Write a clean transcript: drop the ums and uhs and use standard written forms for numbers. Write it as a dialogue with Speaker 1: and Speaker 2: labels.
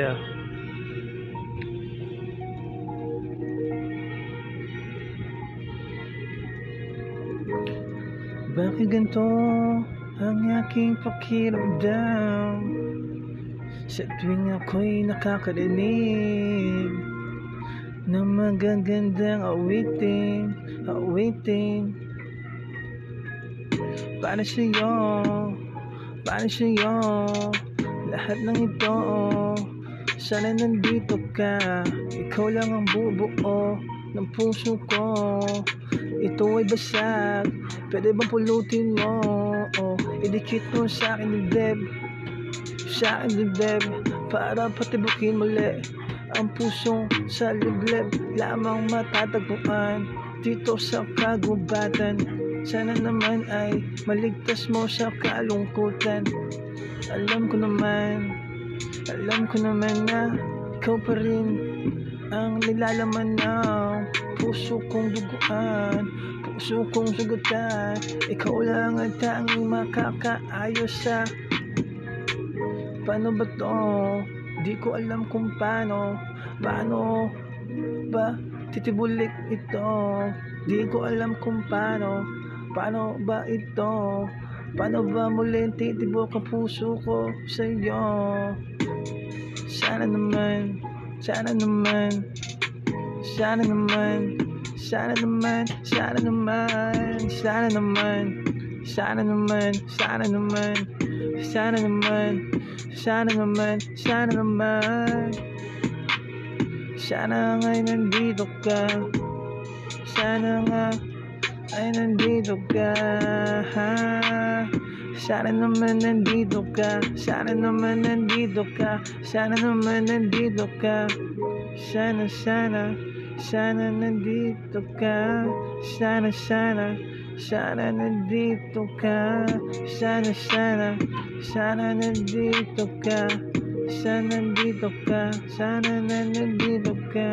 Speaker 1: Yeah. Bakit ganito ang aking pakiramdam sa tuwing ako'y nakakarinig ng magagandang awitin para sa'yo lahat ng ito. Sana nandito ka, ikaw lang ang bubuo ng puso ko. Ito ay basag, pwede bang pulutin mo? Idikit mo sa akin dibdib para patibukin muli ang pusong sa liblib lamang matatagpuan dito sa kagubatan. Sana naman ay maligtas mo sa kalungkutan. Alam ko naman na ikaw pa rin ang nilalaman ng puso kong duguan, puso kong sugatan. Ikaw lang ang tanging makakaayos sa paano ba to? Di ko alam kung paano ba titibulik ito. Di ko alam kung paano ba ito. Paano ba muling titibok ang puso ko sa iyo? Sana naman sana nga'y nandito ka. Sana nga ay nandito ka. Sana naman nandito ka. Sana nandito ka. Sana nandito ka. Sana nandito ka. Sana nandito ka. Sana nandito ka. Sana nandito ka.